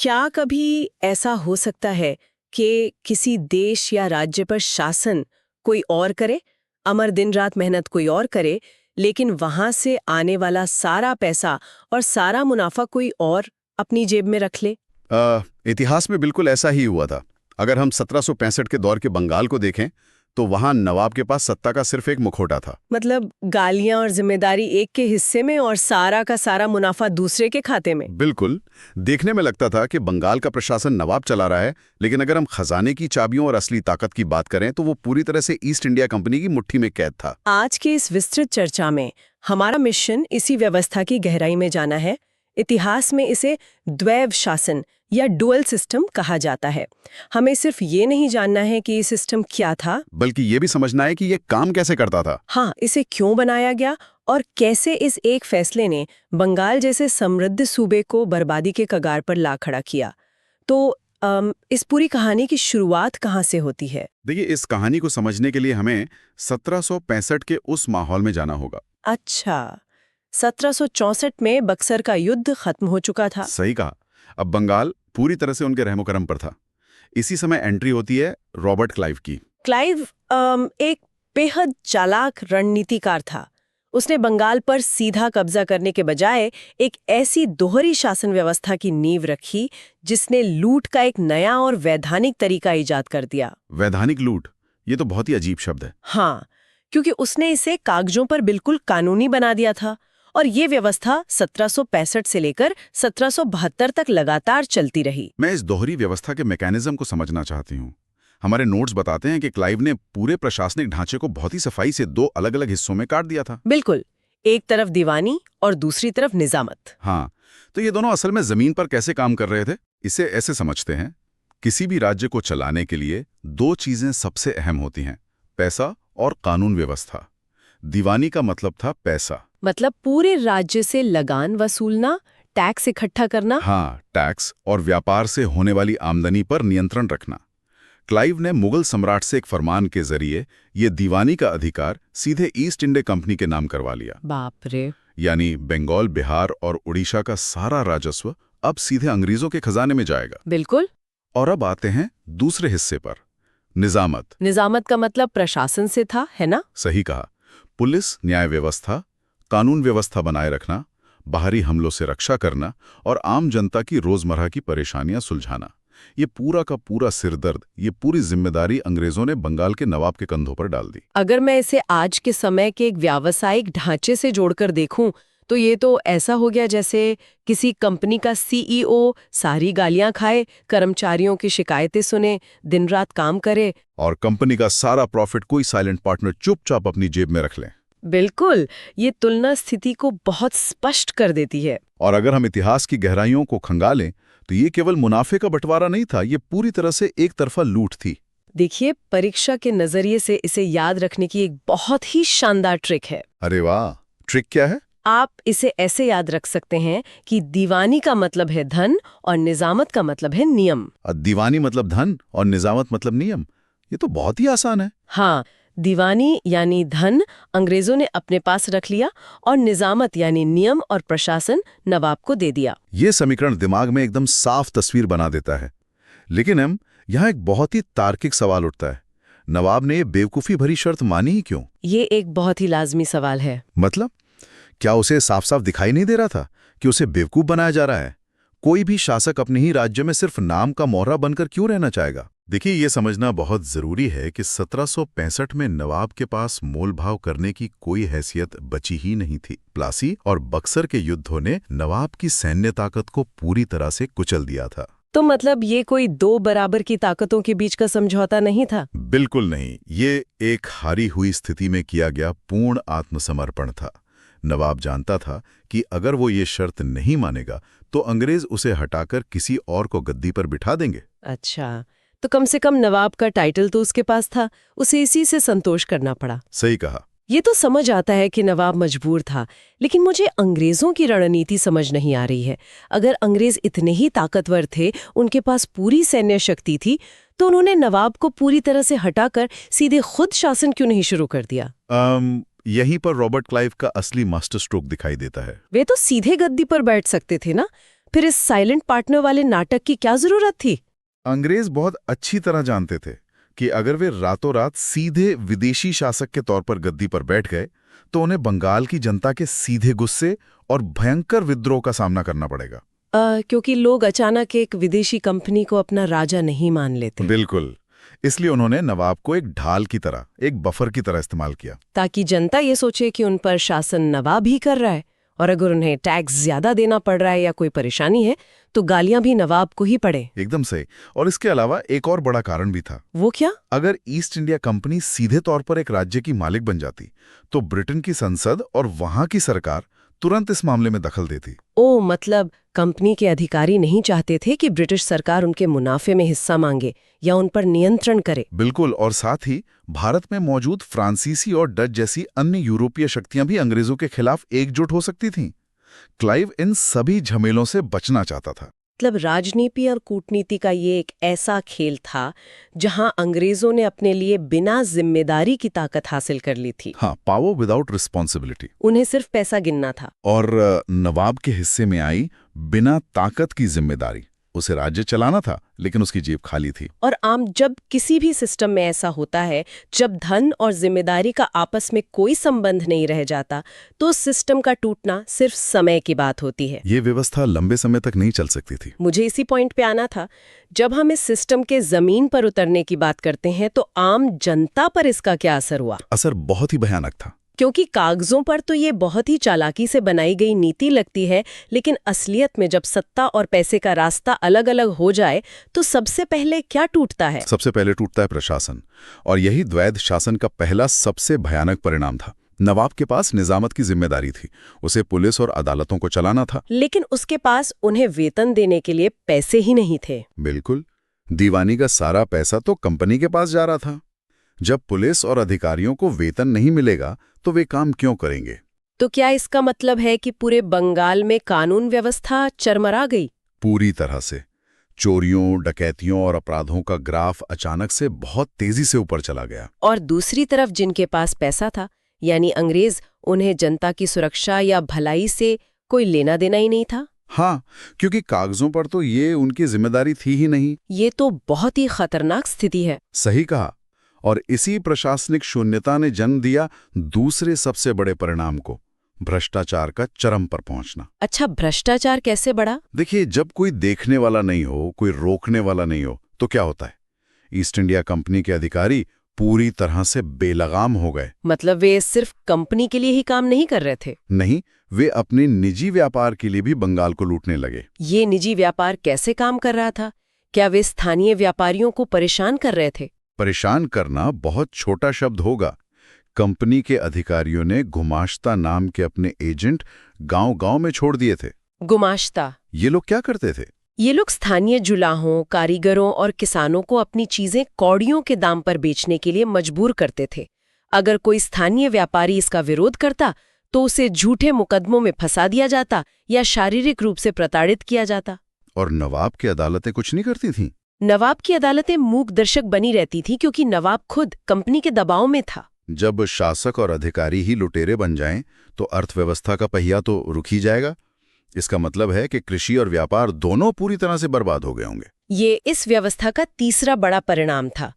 क्या कभी ऐसा हो सकता है कि किसी देश या राज्य पर शासन कोई और करे, अमर दिन रात मेहनत कोई और करे, लेकिन वहां से आने वाला सारा पैसा और सारा मुनाफा कोई और अपनी जेब में रख ले? इतिहास में बिल्कुल ऐसा ही हुआ था। अगर हम 1765 के दौर के बंगाल को देखें तो वहां नवाब के पास सत्ता का सिर्फ एक मुखौटा था। मतलब गालियां और जिम्मेदारी एक के हिस्से में और सारा का सारा मुनाफा दूसरे के खाते में। बिल्कुल। देखने में लगता था कि बंगाल का प्रशासन नवाब चला रहा है, लेकिन अगर हम खजाने की चाबियों और असली ताकत की बात करें तो वो पूरी तरह से ईस्ट इंडिया कंपनी की मुट्ठी में कैद था। आज के इस विस्तृत चर्चा में हमारा मिशन इसी व्यवस्था की गहराई में जाना है। इतिहास में इसे द्वैव शासन या डुअल सिस्टम कहा जाता है। हमें सिर्फ ये नहीं जानना है कि ये सिस्टम क्या था, बल्कि ये भी समझना है कि ये काम कैसे करता था। हाँ, इसे क्यों बनाया गया और कैसे इस एक फैसले ने बंगाल जैसे समृद्ध सूबे को बर्बादी के कगार पर ला खड़ा किया। तो इस पूरी कहानी की शुरुआत कहाँ से होती है? देखिए, इस कहानी को समझने के लिए हमें 1765 के उस माहौल में जाना होगा। अच्छा, 1764 में बक्सर का युद्ध खत्म हो चुका था। सही कहा। अब बंगाल पूरी तरह से उनके रहमो-करम पर था। इसी समय एंट्री होती है रॉबर्ट क्लाइव की। क्लाइव एक बेहद चालाक रणनीतिकार था। उसने बंगाल पर सीधा कब्जा करने के बजाय एक ऐसी दोहरी शासन व्यवस्था की नींव रखी जिसने लूट का एक नया और वैधानिक तरीका इजाद कर दिया। वैधानिक लूट, ये तो बहुत ही अजीब शब्द है। हाँ, क्योंकि उसने इसे कागजों पर बिल्कुल कानूनी बना दिया था और ये व्यवस्था 1765 से लेकर 1772 तक लगातार चलती रही। मैं इस दोहरी व्यवस्था के मैकेनिज्म को समझना चाहती हूँ। हमारे नोट्स बताते हैं कि क्लाइव ने पूरे प्रशासनिक ढांचे को बहुत ही सफाई से दो अलग-अलग हिस्सों में काट दिया था। बिल्कुल, एक तरफ दीवानी और दूसरी तरफ निजामत। हाँ, तो ये दोनों असल में जमीन पर कैसे काम कर रहे थे, इसे ऐसे समझते हैं। किसी भी राज्य को चलाने के लिए दो चीजें सबसे अहम होती हैं, पैसा और कानून व्यवस्था। दीवानी का मतलब था पैसा, मतलब पूरे राज्य से लगान वसूलना, टैक्स इकट्ठा करना। हाँ, टैक्स और व्यापार से होने वाली आमदनी पर नियंत्रण रखना। क्लाइव ने मुगल सम्राट से एक फरमान के जरिए ये दीवानी का अधिकार सीधे ईस्ट इंडिया कंपनी के नाम करवा लिया। बाप रे! यानी बंगाल, बिहार और उड़ीसा का सारा राजस्व अब सीधे अंग्रेजों के खजाने में जाएगा। बिल्कुल। और अब आते हैं दूसरे हिस्से पर, निजामत। निजामत का मतलब प्रशासन से था, है ना? सही कहा। पुलिस, न्याय व्यवस्था, कानून व्यवस्था बनाए रखना, बाहरी हमलों से रक्षा करना और आम जनता की रोजमर्रा की परेशानियां सुलझाना। ये पूरा का पूरा सिरदर्द, ये पूरी जिम्मेदारी अंग्रेजों ने बंगाल के नवाब के कंधों पर डाल दी। अगर मैं इसे आज के समय के एक व्यावसायिक ढांचे से जोड़कर देखूं, तो ये तो ऐसा हो गया जैसे किसी कंपनी का सीईओ सारी गालियां खाए, कर्मचारियों की शिकायतें सुने, दिन रात काम करे और कंपनी का सारा प्रॉफिट कोई साइलेंट पार्टनर चुपचाप अपनी जेब में रख ले। बिल्कुल, ये तुलना स्थिति को बहुत स्पष्ट कर देती है। और अगर हम इतिहास की गहराइयों को खंगालें तो ये केवल मुनाफे का बंटवारा नहीं था, ये पूरी तरह से एक तरफा लूट थी। देखिए, परीक्षा के नजरिए से इसे याद रखने की एक बहुत ही शानदार ट्रिक है। अरे वाह, ट्रिक क्या है? आप इसे ऐसे याद रख सकते हैं कि दीवानी का मतलब है धन और निजामत का मतलब है नियम। दीवानी मतलब धन और निजामत मतलब नियम। ये तो बहुत ही आसान है। हाँ, दीवानी यानी धन अंग्रेजों ने अपने पास रख लिया और निजामत यानी नियम और प्रशासन नवाब को दे दिया। ये समीकरण दिमाग में एकदम साफ तस्वीर बना देता है। लेकिन हम यहाँ एक बहुत ही तार्किक सवाल उठता है, नवाब ने ये बेवकूफ़ी भरी शर्त मानी ही क्यों? ये एक बहुत ही लाजमी सवाल है। मतलब क्या उसे साफ साफ दिखाई नहीं दे रहा था कि उसे बेवकूफ़ बनाया जा रहा है? कोई भी शासक अपने ही राज्य में सिर्फ नाम का मोहरा बनकर क्यों रहना चाहेगा? देखिए, ये समझना बहुत जरूरी है कि 1765 में नवाब के पास मोल भाव करने की कोई हैसियत बची ही नहीं थी। प्लासी और बक्सर के युद्धों ने नवाब की सैन्य ताकत को पूरी तरह से कुचल दिया था। तो मतलब ये कोई दो बराबर की ताकतों के बीच का समझौता नहीं था? बिल्कुल नहीं। ये एक हारी हुई स्थिति में किया गया पूर्ण आत्मसमर्पण था। नवाब जानता था कि अगर वो ये शर्त नहीं मानेगा तो अंग्रेज उसे हटाकर किसी और को गद्दी पर बिठा देंगे। अच्छा, तो कम से कम नवाब का टाइटल तो उसके पास था, उसे इसी से संतोष करना पड़ा। सही कहा। ये तो समझ आता है कि नवाब मजबूर था, लेकिन मुझे अंग्रेजों की रणनीति समझ नहीं आ रही है। अगर अंग्रेज इतने ही ताकतवर थे, उनके पास पूरी सैन्य शक्ति थी, तो उन्होंने नवाब को पूरी तरह से हटाकर सीधे खुद शासन क्यों नहीं शुरू कर दिया? यहीं पर रॉबर्ट क्लाइव का असली मास्टर स्ट्रोक दिखाई देता है। वे तो सीधे गद्दी पर बैठ सकते थे ना, फिर इस साइलेंट पार्टनर वाले नाटक की क्या जरूरत थी? अंग्रेज बहुत अच्छी तरह जानते थे कि अगर वे रातों रात सीधे विदेशी शासक के तौर पर गद्दी पर बैठ गए तो उन्हें बंगाल की जनता के सीधे गुस्से और भयंकर विद्रोह का सामना करना पड़ेगा। क्योंकि लोग अचानक एक विदेशी कंपनी को अपना राजा नहीं मान लेते। बिल्कुल। इसलिए उन्होंने नवाब को एक ढाल की तरह, एक बफर की तरह इस्तेमाल किया, ताकि जनता ये सोचे कि उन पर शासन नवाब ही कर रहा है, और अगर उन्हें टैक्स ज्यादा देना पड़ रहा है या कोई परेशानी है तो गालियां भी नवाब को ही पड़े। एकदम सही। और इसके अलावा एक और बड़ा कारण भी था। वो क्या? अगर ईस्ट इंडिया कंपनी सीधे तौर पर एक राज्य की मालिक बन जाती तो ब्रिटेन की संसद और वहां की सरकार तुरंत इस मामले में दखल देती। ओ, मतलब कंपनी के अधिकारी नहीं चाहते थे कि ब्रिटिश सरकार उनके मुनाफे में हिस्सा मांगे या उन पर नियंत्रण करे। बिल्कुल। और साथ ही भारत में मौजूद फ्रांसीसी और डच जैसी अन्य यूरोपीय शक्तियां भी अंग्रेजों के खिलाफ एकजुट हो सकती थीं। क्लाइव इन सभी झमेलों से बचना चाहता था। मतलब राजनीति और कूटनीति का ये एक ऐसा खेल था जहां अंग्रेजों ने अपने लिए बिना जिम्मेदारी की ताकत हासिल कर ली थी। हाँ, पावर विदाउट रिस्पॉन्सिबिलिटी। उन्हें सिर्फ पैसा गिनना था। और नवाब के हिस्से में आई बिना ताकत की जिम्मेदारी। उसे राज्य चलाना था, लेकिन उसकी जेब खाली थी। और जब किसी भी सिस्टम में ऐसा होता है, जब धन और जिम्मेदारी का आपस में कोई संबंध नहीं रह जाता, तो सिस्टम का टूटना सिर्फ समय की बात होती है। ये व्यवस्था लंबे समय तक नहीं चल सकती थी। मुझे इसी पॉइंट पे आना था। जब हम इस सिस्टम के जमीन पर उतरने की बात करते हैं तो आम जनता पर इसका क्या असर हुआ? असर बहुत ही भयानक था। क्योंकि कागजों पर तो ये बहुत ही चालाकी से बनाई गई नीति लगती है, लेकिन असलियत में जब सत्ता और पैसे का रास्ता अलग अलग हो जाए तो सबसे पहले क्या टूटता है? सबसे पहले टूटता है प्रशासन। और यही द्वैध शासन का पहला सबसे भयानक परिणाम था। नवाब के पास निजामत की जिम्मेदारी थी, उसे पुलिस और अदालतों को चलाना था। लेकिन उसके पास उन्हें वेतन देने के लिए पैसे ही नहीं थे। बिल्कुल। दीवानी का सारा पैसा तो कंपनी के पास जा रहा था। जब पुलिस और अधिकारियों को वेतन नहीं मिलेगा तो वे काम क्यों करेंगे? तो क्या इसका मतलब है कि पूरे बंगाल में कानून व्यवस्था चरमरा गई? पूरी तरह से। चोरियों, डकैतियों और अपराधों का ग्राफ अचानक से बहुत तेजी से ऊपर चला गया। और दूसरी तरफ जिनके पास पैसा था, यानी अंग्रेज, उन्हें जनता की सुरक्षा या भलाई से कोई लेना देना ही नहीं था। हाँ, क्योंकि कागजों पर तो ये उनकी जिम्मेदारी थी ही नहीं। ये तो बहुत ही खतरनाक स्थिति है। सही कहा। और इसी प्रशासनिक शून्यता ने जन्म दिया दूसरे सबसे बड़े परिणाम को, भ्रष्टाचार का चरम पर पहुंचना। अच्छा, भ्रष्टाचार कैसे बढ़ा? देखिए, जब कोई देखने वाला नहीं हो, कोई रोकने वाला नहीं हो, तो क्या होता है? ईस्ट इंडिया कंपनी के अधिकारी पूरी तरह से बेलगाम हो गए। मतलब वे सिर्फ कंपनी के लिए ही काम नहीं कर रहे थे? नहीं, वे अपने निजी व्यापार के लिए भी बंगाल को लूटने लगे। ये निजी व्यापार कैसे काम कर रहा था? क्या वे स्थानीय व्यापारियों को परेशान कर रहे थे? परेशान करना बहुत छोटा शब्द होगा। कंपनी के अधिकारियों ने गुमाश्ता नाम के अपने एजेंट गांव-गांव में छोड़ दिए थे। गुमाश्ता? ये लोग क्या करते थे? ये लोग स्थानीय जुलाहों, कारीगरों और किसानों को अपनी चीजें कौड़ियों के दाम पर बेचने के लिए मजबूर करते थे। अगर कोई स्थानीय व्यापारी इसका विरोध करता तो उसे झूठे मुकदमों में फंसा दिया जाता या शारीरिक रूप से प्रताड़ित किया जाता। और नवाब की अदालतें कुछ नहीं करती थीं। नवाब की अदालतें मूक दर्शक बनी रहती थी, क्योंकि नवाब खुद कंपनी के दबाव में था। जब शासक और अधिकारी ही लुटेरे बन जाएं, तो अर्थव्यवस्था का पहिया तो रुक ही जाएगा। इसका मतलब है कि कृषि और व्यापार दोनों पूरी तरह से बर्बाद हो गए होंगे। ये इस व्यवस्था का तीसरा बड़ा परिणाम था।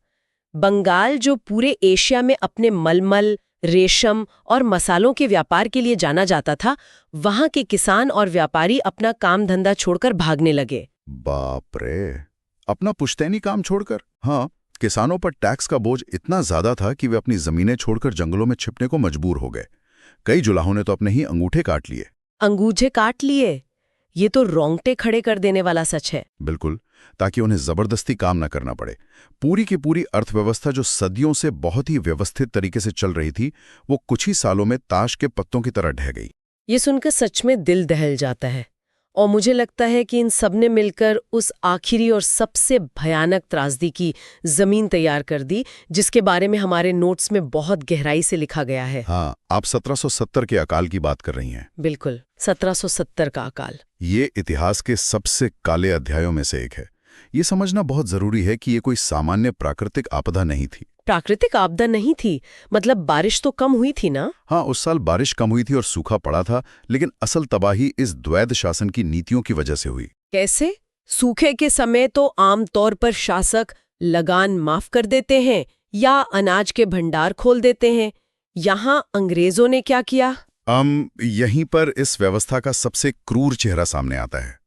बंगाल, जो पूरे एशिया में अपने मलमल, रेशम और मसालों के व्यापार के लिए जाना जाता था, वहां के किसान और व्यापारी अपना काम धंधा छोड़कर भागने लगे। बाप रे, अपना पुश्तैनी काम छोड़कर? हाँ, किसानों पर टैक्स का बोझ इतना ज्यादा था कि वे अपनी जमीनें छोड़कर जंगलों में छिपने को मजबूर हो गए। कई जुलाहों ने तो अपने ही अंगूठे काट लिए। अंगूठे काट लिए? ये तो रोंगटे खड़े कर देने वाला सच है। बिल्कुल, ताकि उन्हें जबरदस्ती काम न करना पड़े। पूरी की पूरी अर्थव्यवस्था जो सदियों से बहुत ही व्यवस्थित तरीके से चल रही थी, वो कुछ ही सालों में ताश के पत्तों की तरह ढह गई। ये सुनकर सच में दिल दहल जाता है। और मुझे लगता है कि इन सब ने मिलकर उस आखिरी और सबसे भयानक त्रासदी की जमीन तैयार कर दी, जिसके बारे में हमारे नोट्स में बहुत गहराई से लिखा गया है। हाँ, आप 1770 के अकाल की बात कर रही हैं। बिल्कुल, 1770 का अकाल। ये इतिहास के सबसे काले अध्यायों में से एक है। ये समझना बहुत जरूरी है कि ये कोई सामान्य प्राकृतिक आपदा नहीं थी। प्राकृतिक आपदा नहीं थी, मतलब बारिश तो कम हुई थी ना? हाँ, उस साल बारिश कम हुई थी और सूखा पड़ा था, लेकिन असल तबाही इस द्वैध शासन की नीतियों की वजह से हुई। कैसे? सूखे के समय तो आमतौर पर शासक लगान माफ कर देते हैं या अनाज के भंडार खोल देते हैं। यहाँ अंग्रेजों ने क्या किया? यहीं पर इस व्यवस्था का सबसे क्रूर चेहरा सामने आता है।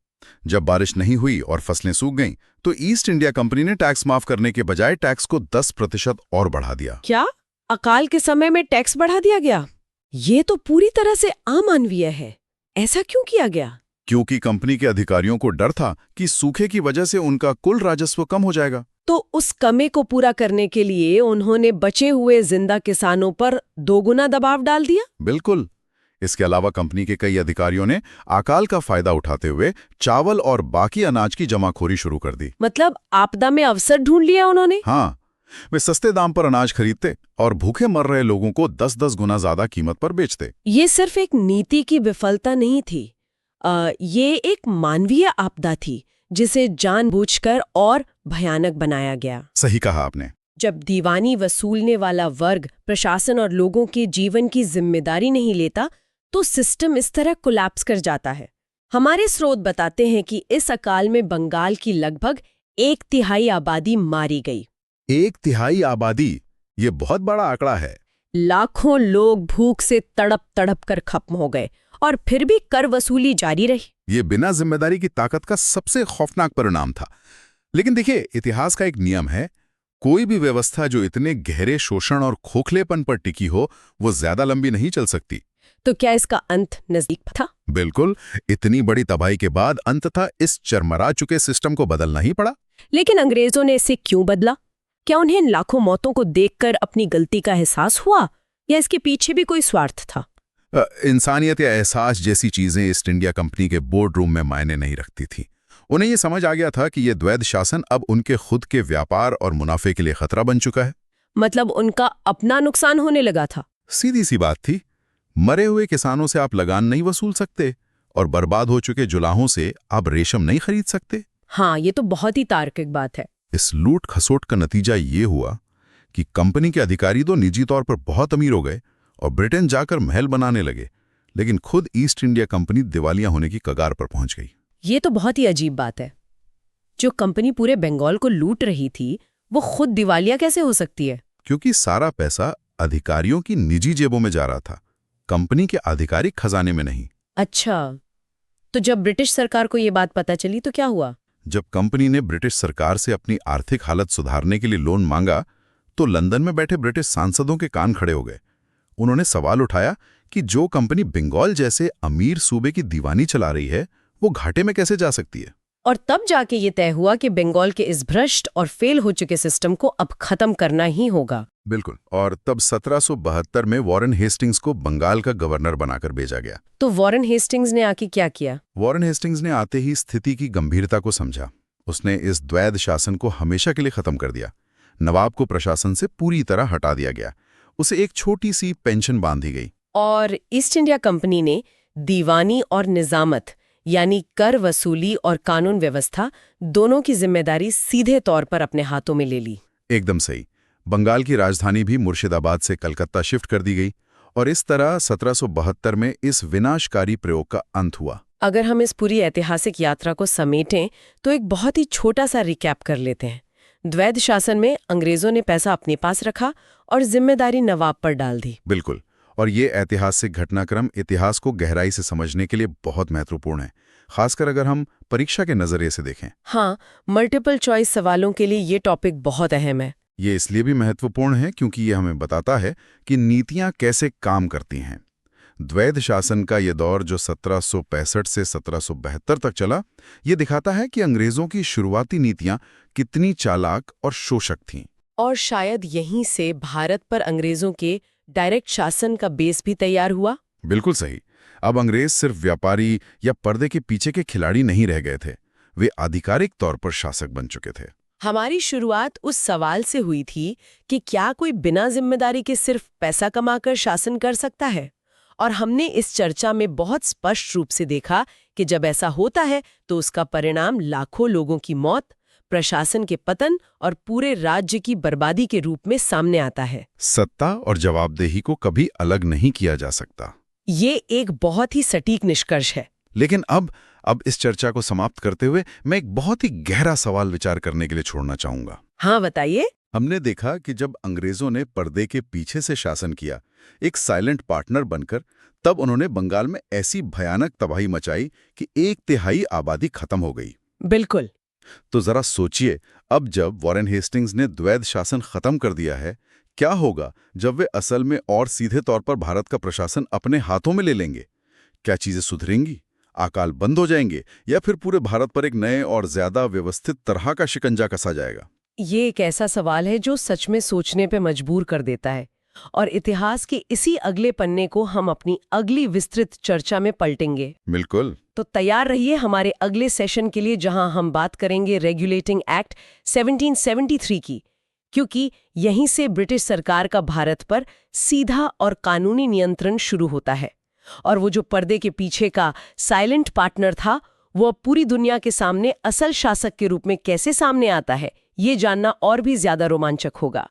जब बारिश नहीं हुई और फसलें सूख गईं, तो ईस्ट इंडिया कंपनी ने टैक्स माफ करने के बजाय टैक्स को 10% और बढ़ा दिया। क्या अकाल के समय में टैक्स बढ़ा दिया गया? ये तो पूरी तरह से अमानवीय है। ऐसा क्यों किया गया? क्योंकि कंपनी के अधिकारियों को डर था कि सूखे की वजह से उनका कुल राजस्व कम हो जाएगा। तो उस कमी को पूरा करने के लिए उन्होंने बचे हुए जिंदा किसानों पर दोगुना दबाव डाल दिया। बिल्कुल। इसके अलावा कंपनी के कई अधिकारियों ने अकाल का फायदा उठाते हुए चावल और बाकी अनाज की जमाखोरी शुरू कर दी। मतलब आपदा में अवसर ढूंढ लिया उन्होंने। हाँ, वे सस्ते दाम पर अनाज खरीदते और भूखे मर रहे लोगों को 10-10 गुना ज्यादा कीमत पर बेचते। ये सिर्फ एक नीति की विफलता नहीं थी, ये एक मानवीय आपदा थी जिसे जानबूझकर और भयानक बनाया गया। सही कहा आपने। जब दीवानी वसूलने वाला वर्ग प्रशासन और लोगों के जीवन की जिम्मेदारी नहीं लेता, तो सिस्टम इस तरह कोलैप्स कर जाता है। हमारे स्रोत बताते हैं कि इस अकाल में बंगाल की लगभग 1/3 आबादी मारी गई। 1/3 आबादी, ये बहुत बड़ा आंकड़ा है। लाखों लोग भूख से तड़प तड़प कर खत्म हो गए और फिर भी कर वसूली जारी रही। ये बिना जिम्मेदारी की ताकत का सबसे खौफनाक परिणाम था। लेकिन देखिए, इतिहास का एक नियम है, कोई भी व्यवस्था जो इतने गहरे शोषण और खोखलेपन पर टिकी हो, वो ज्यादा लंबी नहीं चल सकती। तो क्या इसका अंत नजदीक था? बिल्कुल। इतनी बड़ी तबाही के बाद अंततः इस चरमरा चुके सिस्टम को बदलना ही पड़ा। लेकिन अंग्रेजों ने इसे क्यों बदला? क्या उन्हें इन लाखों मौतों को देखकर अपनी गलती का एहसास हुआ, या इसके पीछे भी कोई स्वार्थ था? इंसानियत या एहसास जैसी चीजें ईस्ट इंडिया कंपनी के बोर्ड रूम में मायने नहीं रखती थी। उन्हें ये समझ आ गया था कि ये द्वैध शासन अब उनके खुद के व्यापार और मुनाफे के लिए खतरा बन चुका है। मतलब उनका अपना नुकसान होने लगा था। सीधी सी बात थी। मरे हुए किसानों से आप लगान नहीं वसूल सकते और बर्बाद हो चुके जुलाहों से आप रेशम नहीं खरीद सकते। हाँ, ये तो बहुत ही तार्किक बात है। इस लूट खसोट का नतीजा ये हुआ कि कंपनी के अधिकारी तो निजी तौर पर बहुत अमीर हो गए और ब्रिटेन जाकर महल बनाने लगे, लेकिन खुद ईस्ट इंडिया कंपनी दिवालिया होने की कगार पर पहुंच गई। ये तो बहुत ही अजीब बात है। जो कंपनी पूरे बंगाल को लूट रही थी, वो खुद दिवालिया कैसे हो सकती है? क्योंकि सारा पैसा अधिकारियों की निजी जेबों में जा रहा था, कंपनी के आधिकारिक खजाने में नहीं। अच्छा, तो जब ब्रिटिश सरकार को ये बात पता चली तो क्या हुआ? जब कंपनी ने ब्रिटिश सरकार से अपनी आर्थिक हालत सुधारने के लिए लोन मांगा, तो लंदन में बैठे ब्रिटिश सांसदों के कान खड़े हो गए। उन्होंने सवाल उठाया कि जो कंपनी बंगाल जैसे अमीर सूबे की दीवानी चला रही है, वो घाटे में कैसे जा सकती है। और तब जाके ये तय हुआ कि बंगाल के इस भ्रष्ट और फेल हो चुके सिस्टम को अब खत्म करना ही होगा। बिल्कुल। और तब 1772 में वॉरेन हेस्टिंग्स को बंगाल का गवर्नर बनाकर भेजा गया। तो वॉरेन हेस्टिंग्स ने आके क्या किया? वॉरेन हेस्टिंग्स ने आते ही स्थिति की गंभीरता को समझा। उसने इस द्वैध शासन को हमेशा के लिए खत्म कर दिया। नवाब को प्रशासन से पूरी तरह हटा दिया गया। उसे एक छोटी सी पेंशन बांधी गई। और ईस्ट इंडिया कंपनी ने दीवानी और निजामत, यानी कर वसूली और कानून व्यवस्था, दोनों की जिम्मेदारी सीधे तौर पर अपने हाथों में ले ली। एकदम सही। बंगाल की राजधानी भी मुर्शिदाबाद से कलकत्ता शिफ्ट कर दी गई और इस तरह 1772 में इस विनाशकारी प्रयोग का अंत हुआ। अगर हम इस पूरी ऐतिहासिक यात्रा को समेटें तो एक बहुत ही छोटा सा रिकैप कर लेते हैं। द्वैध शासन में अंग्रेजों ने पैसा अपने पास रखा और जिम्मेदारी नवाब पर डाल दी। बिल्कुल। और ये ऐतिहासिक घटनाक्रम इतिहास को गहराई से समझने के लिए बहुत महत्वपूर्ण है, खासकर अगर हम परीक्षा के नजरिए से देखें। हाँ, मल्टीपल चॉइस सवालों के लिए ये टॉपिक बहुत अहम है। ये इसलिए भी महत्वपूर्ण है क्योंकि ये हमें बताता है कि नीतियां कैसे काम करती हैं। द्वैध शासन का ये दौर जो 1765 से 1772 तक चला, ये दिखाता है कि अंग्रेजों की शुरुआती नीतियां कितनी चालाक और शोषक थीं। और शायद यहीं से भारत पर अंग्रेजों के डायरेक्ट शासन का बेस भी तैयार हुआ। बिल्कुल सही। अब अंग्रेज सिर्फ व्यापारी या पर्दे के पीछे के खिलाड़ी नहीं रह गए थे, वे आधिकारिक तौर पर शासक बन चुके थे। हमारी शुरुआत उस सवाल से हुई थी कि क्या कोई बिना जिम्मेदारी के सिर्फ पैसा कमाकर शासन कर सकता है, और हमने इस चर्चा में बहुत स्पष्ट रूप से देखा कि जब ऐसा होता है तो उसका परिणाम लाखों लोगों की मौत, प्रशासन के पतन और पूरे राज्य की बर्बादी के रूप में सामने आता है। सत्ता और जवाबदेही को कभी अलग नहीं किया जा सकता। ये एक बहुत ही सटीक निष्कर्ष है। लेकिन अब इस चर्चा को समाप्त करते हुए मैं एक बहुत ही गहरा सवाल विचार करने के लिए छोड़ना चाहूंगा। हाँ, बताइए। हमने देखा कि जब अंग्रेजों ने पर्दे के पीछे से शासन किया, एक साइलेंट पार्टनर बनकर, तब उन्होंने बंगाल में ऐसी भयानक तबाही मचाई कि 1/3 आबादी खत्म हो गई। बिल्कुल। तो जरा सोचिए, अब जब वॉरेन हेस्टिंग्स ने द्वैध शासन खत्म कर दिया है, क्या होगा जब वे असल में और सीधे तौर पर भारत का प्रशासन अपने हाथों में ले लेंगे? क्या चीजें सुधरेंगी, अकाल बंद हो जाएंगे, या फिर पूरे भारत पर एक नए और ज्यादा व्यवस्थित तरह का शिकंजा कसा जाएगा? ये एक ऐसा सवाल है जो सच में सोचने पे मजबूर कर देता है, और इतिहास के इसी अगले पन्ने को हम अपनी अगली विस्तृत चर्चा में पलटेंगे। बिल्कुल। तो तैयार रहिए हमारे अगले सेशन के लिए, जहां हम बात करेंगे रेगुलेटिंग एक्ट 1773 की, क्योंकि यहीं से ब्रिटिश सरकार का भारत पर सीधा और कानूनी नियंत्रण शुरू होता है। और वो जो पर्दे के पीछे का साइलेंट पार्टनर था, वो अब पूरी दुनिया के सामने असल शासक के रूप में कैसे सामने आता है, ये जानना और भी ज्यादा रोमांचक होगा।